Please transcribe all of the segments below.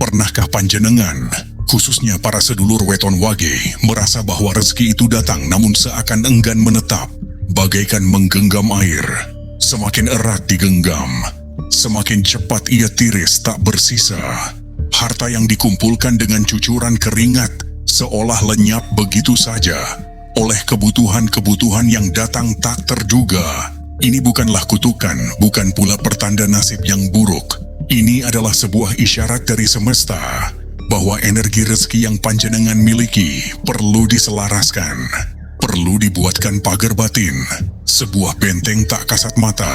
Pernahkah panjenengan, khususnya para sedulur weton wage, merasa bahwa rezeki itu datang namun seakan enggan menetap, bagaikan menggenggam air. Semakin erat digenggam, semakin cepat ia tiris tak bersisa. Harta yang dikumpulkan dengan cucuran keringat seolah lenyap begitu saja oleh kebutuhan-kebutuhan yang datang tak terduga. Ini bukanlah kutukan, bukan pula pertanda nasib yang buruk. Ini adalah sebuah isyarat dari semesta bahwa energi rezeki yang panjenengan miliki perlu diselaraskan, perlu dibuatkan pagar batin, sebuah benteng tak kasat mata,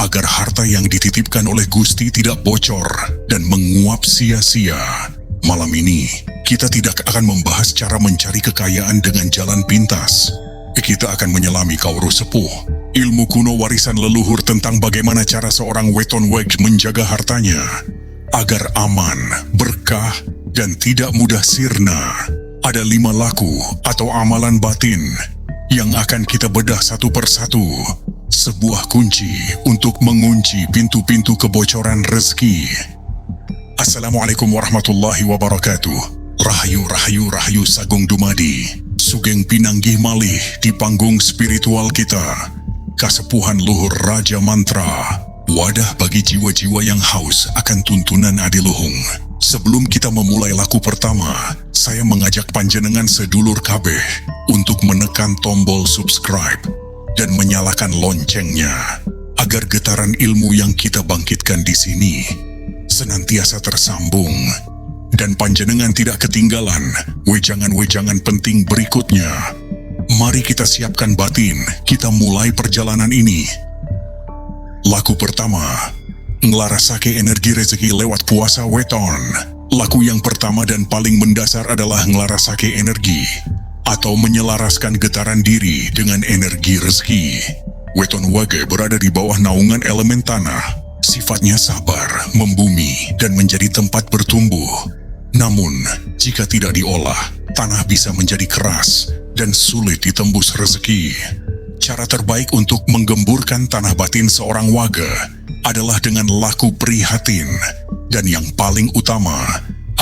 agar harta yang dititipkan oleh Gusti tidak bocor dan menguap sia-sia. Malam ini, kita tidak akan membahas cara mencari kekayaan dengan jalan pintas. Kita akan menyelami kauru sepuh, ilmu kuno warisan leluhur tentang bagaimana cara seorang weton wage menjaga hartanya agar aman, berkah, dan tidak mudah sirna. Ada 5 laku atau amalan batin yang akan kita bedah satu persatu. Sebuah kunci untuk mengunci pintu-pintu kebocoran rezeki. Assalamualaikum warahmatullahi wabarakatuh. Rahayu sagung dumadi, sugeng pinanggih malih di panggung spiritual kita. Kasepuhan luhur Raja Mantra, wadah bagi jiwa-jiwa yang haus akan tuntunan adiluhung. Sebelum kita memulai laku pertama, saya mengajak panjenengan sedulur kabeh untuk menekan tombol subscribe dan menyalakan loncengnya, agar getaran ilmu yang kita bangkitkan di sini senantiasa tersambung dan panjenengan tidak ketinggalan wejangan-wejangan penting berikutnya. Mari kita siapkan batin, kita mulai perjalanan ini. Laku pertama, ngelarasake energi rezeki lewat puasa weton. Laku yang pertama dan paling mendasar adalah ngelarasake energi atau menyelaraskan getaran diri dengan energi rezeki. Weton wage berada di bawah naungan elemen tanah. Sifatnya sabar, membumi, dan menjadi tempat bertumbuh. Namun, jika tidak diolah, tanah bisa menjadi keras dan sulit ditembus rezeki. Cara terbaik untuk menggemburkan tanah batin seorang waga adalah dengan laku prihatin, dan yang paling utama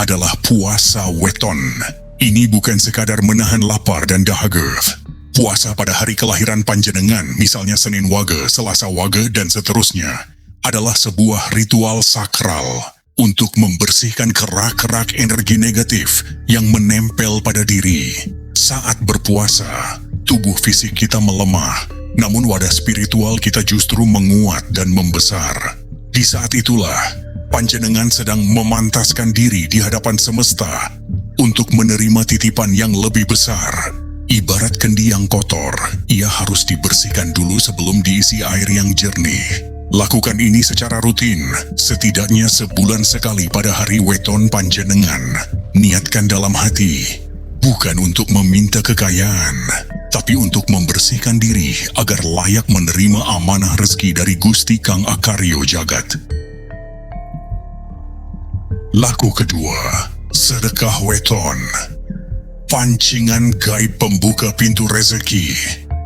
adalah puasa weton. Ini bukan sekadar menahan lapar dan dahaga. Puasa pada hari kelahiran panjenengan, misalnya Senin Wage, Selasa Wage, dan seterusnya, adalah sebuah ritual sakral untuk membersihkan kerak-kerak energi negatif yang menempel pada diri. Saat berpuasa, tubuh fisik kita melemah, namun wadah spiritual kita justru menguat dan membesar. Di saat itulah, panjenengan sedang memantaskan diri di hadapan semesta untuk menerima titipan yang lebih besar. Ibarat kendi yang kotor, ia harus dibersihkan dulu sebelum diisi air yang jernih. Lakukan ini secara rutin, setidaknya sebulan sekali pada hari weton panjenengan. Niatkan dalam hati, bukan untuk meminta kekayaan, tapi untuk membersihkan diri agar layak menerima amanah rezeki dari Gusti Kang Akaryo Jagat. Laku kedua, sedekah weton. Pancingan gaib pembuka pintu rezeki.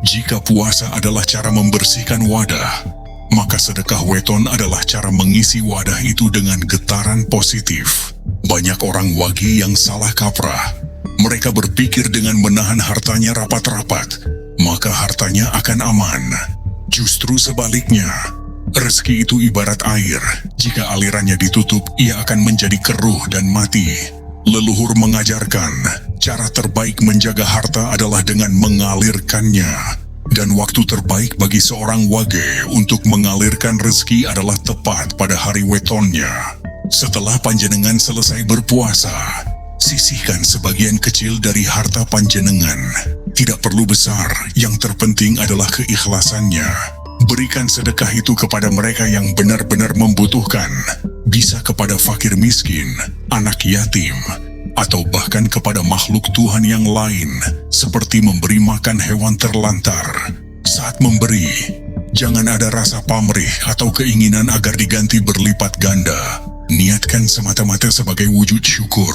Jika puasa adalah cara membersihkan wadah, maka sedekah weton adalah cara mengisi wadah itu dengan getaran positif. Banyak orang wagi yang salah kaprah. Mereka berpikir dengan menahan hartanya rapat-rapat, maka hartanya akan aman. Justru sebaliknya, rezeki itu ibarat air. Jika alirannya ditutup, ia akan menjadi keruh dan mati. Leluhur mengajarkan, cara terbaik menjaga harta adalah dengan mengalirkannya. Dan waktu terbaik bagi seorang wage untuk mengalirkan rezeki adalah tepat pada hari wetonnya. Setelah panjenengan selesai berpuasa, sisihkan sebagian kecil dari harta panjenengan. Tidak perlu besar, yang terpenting adalah keikhlasannya. Berikan sedekah itu kepada mereka yang benar-benar membutuhkan. Bisa kepada fakir miskin, anak yatim, atau bahkan kepada makhluk Tuhan yang lain, seperti memberi makan hewan terlantar. Saat memberi, jangan ada rasa pamrih atau keinginan agar diganti berlipat ganda. Niatkan semata-mata sebagai wujud syukur.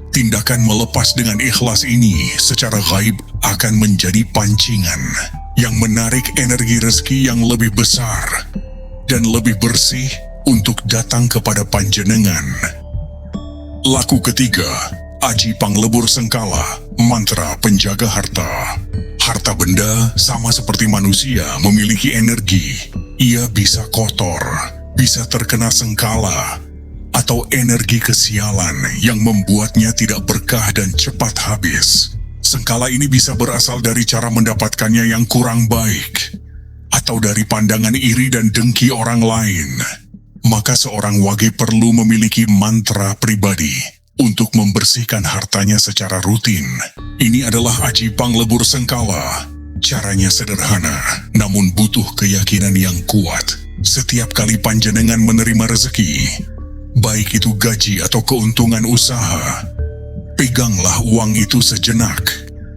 Tindakan melepas dengan ikhlas ini secara gaib akan menjadi pancingan yang menarik energi rezeki yang lebih besar dan lebih bersih untuk datang kepada panjenengan. Laku ketiga, Aji Panglebur Sengkala, mantra penjaga harta. Harta benda sama seperti manusia memiliki energi. Ia bisa kotor, bisa terkena sengkala, atau energi kesialan yang membuatnya tidak berkah dan cepat habis. Sengkala ini bisa berasal dari cara mendapatkannya yang kurang baik, atau dari pandangan iri dan dengki orang lain. Maka seorang wage perlu memiliki mantra pribadi untuk membersihkan hartanya secara rutin. Ini adalah Aji Panglebur Sengkala. Caranya sederhana, namun butuh keyakinan yang kuat. Setiap kali panjenengan menerima rezeki, baik itu gaji atau keuntungan usaha, peganglah uang itu sejenak,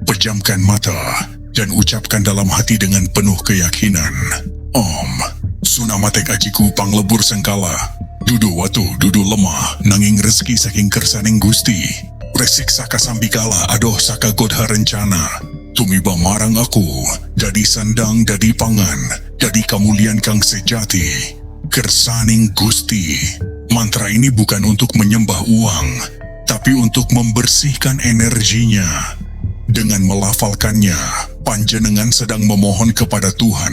pejamkan mata, dan ucapkan dalam hati dengan penuh keyakinan. Om, Sunamatek Ajiku Panglebur Sengkala, dudu watu dudu lemah, nanging rezeki saking kersaning Gusti. Resik saka sambikala adoh saka godha rencana. Tumiba marang aku, dadi sandang dadi pangan, dadi kamulian kang sejati. Kersaning Gusti. Mantra ini bukan untuk menyembah uang, tapi untuk membersihkan energinya. Dengan melafalkannya, panjenengan sedang memohon kepada Tuhan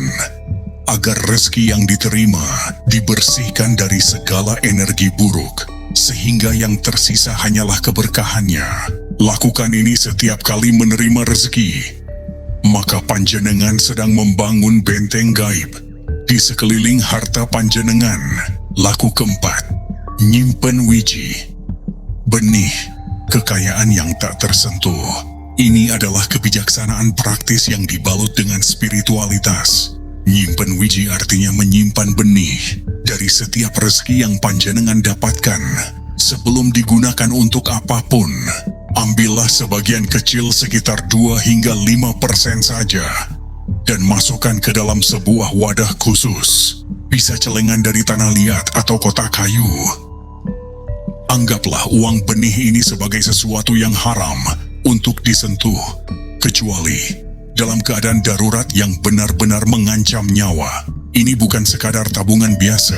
agar rezeki yang diterima dibersihkan dari segala energi buruk, sehingga yang tersisa hanyalah keberkahannya. Lakukan ini setiap kali menerima rezeki, maka panjenengan sedang membangun benteng gaib di sekeliling harta panjenengan. Laku keempat, nyimpen wiji, benih kekayaan yang tak tersentuh. Ini adalah kebijaksanaan praktis yang dibalut dengan spiritualitas. Nyimpen wiji artinya menyimpan benih dari setiap rezeki yang panjenengan dapatkan. Sebelum digunakan untuk apapun, ambillah sebagian kecil sekitar 2 hingga 5% saja dan masukkan ke dalam sebuah wadah khusus. Bisa celengan dari tanah liat atau kotak kayu. Anggaplah uang benih ini sebagai sesuatu yang haram untuk disentuh, kecuali dalam keadaan darurat yang benar-benar mengancam nyawa. Ini bukan sekadar tabungan biasa.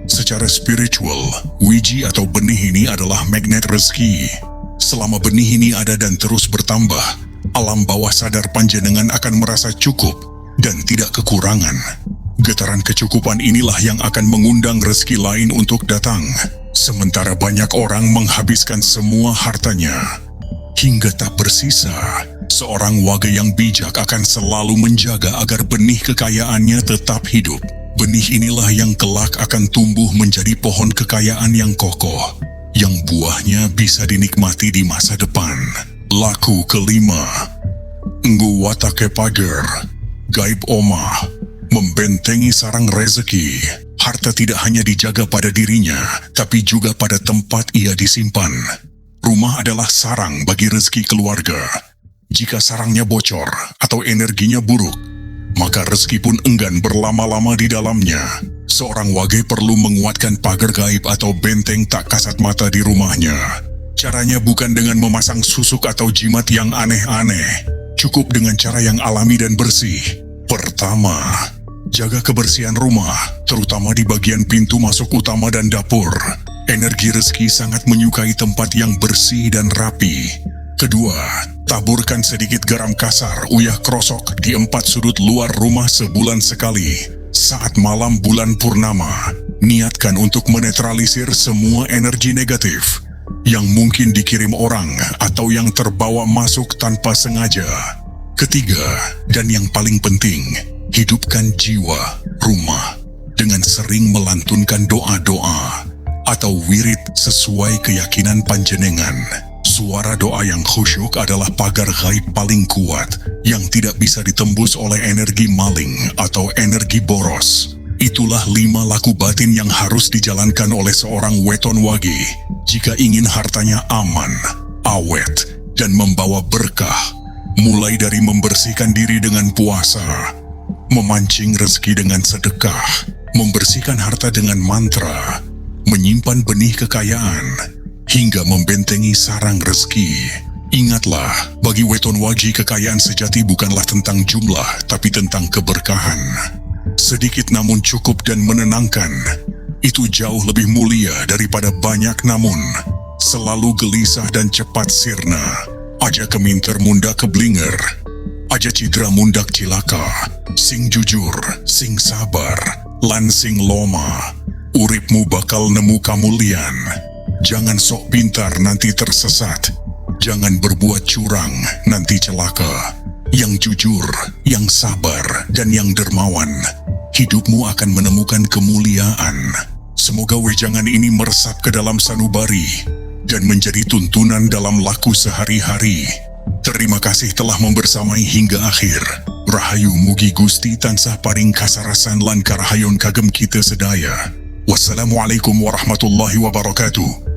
Secara spiritual, wiji atau benih ini adalah magnet rezeki. Selama benih ini ada dan terus bertambah, alam bawah sadar panjenengan akan merasa cukup dan tidak kekurangan. Getaran kecukupan inilah yang akan mengundang rezeki lain untuk datang. Sementara banyak orang menghabiskan semua hartanya hingga tak bersisa. Seorang wage yang bijak akan selalu menjaga agar benih kekayaannya tetap hidup. Benih inilah yang kelak akan tumbuh menjadi pohon kekayaan yang kokoh, yang buahnya bisa dinikmati di masa depan. Laku kelima, nggu watake pagar, gaib omah, membentengi sarang rezeki. Harta tidak hanya dijaga pada dirinya, tapi juga pada tempat ia disimpan. Rumah adalah sarang bagi rezeki keluarga. Jika sarangnya bocor atau energinya buruk, maka rezeki pun enggan berlama-lama di dalamnya. Seorang wage perlu menguatkan pagar gaib atau benteng tak kasat mata di rumahnya. Caranya bukan dengan memasang susuk atau jimat yang aneh-aneh. Cukup dengan cara yang alami dan bersih. Pertama, jaga kebersihan rumah, terutama di bagian pintu masuk utama dan dapur. Energi rezeki sangat menyukai tempat yang bersih dan rapi. Kedua, taburkan sedikit garam kasar uyah krosok di 4 sudut luar rumah sebulan sekali. Saat malam bulan purnama, niatkan untuk menetralisir semua energi negatif yang mungkin dikirim orang atau yang terbawa masuk tanpa sengaja. Ketiga, dan yang paling penting, hidupkan jiwa rumah dengan sering melantunkan doa-doa atau wirid sesuai keyakinan panjenengan. Suara doa yang khusyuk adalah pagar gaib paling kuat yang tidak bisa ditembus oleh energi maling atau energi boros. Itulah 5 laku batin yang harus dijalankan oleh seorang weton wage jika ingin hartanya aman, awet, dan membawa berkah. Mulai dari membersihkan diri dengan puasa, memancing rezeki dengan sedekah, membersihkan harta dengan mantra, menyimpan benih kekayaan, hingga membentengi sarang rezeki. Ingatlah, bagi weton wage kekayaan sejati bukanlah tentang jumlah, tapi tentang keberkahan. Sedikit namun cukup dan menenangkan, itu jauh lebih mulia daripada banyak namun selalu gelisah dan cepat sirna. Aja keminter mundak keblinger, aja cidra mundak cilaka. Sing jujur, sing sabar, lan sing loma. Uripmu bakal nemu kamulian. Jangan sok pintar nanti tersesat. Jangan berbuat curang nanti celaka. Yang jujur, yang sabar, dan yang dermawan, hidupmu akan menemukan kemuliaan. Semoga wejangan ini meresap ke dalam sanubari dan menjadi tuntunan dalam laku sehari-hari. Terima kasih telah membersamai hingga akhir. Rahayu mugi Gusti tansah paring kasarasan lan karahayon kagem kita sedaya. Wassalamualaikum warahmatullahi wabarakatuh.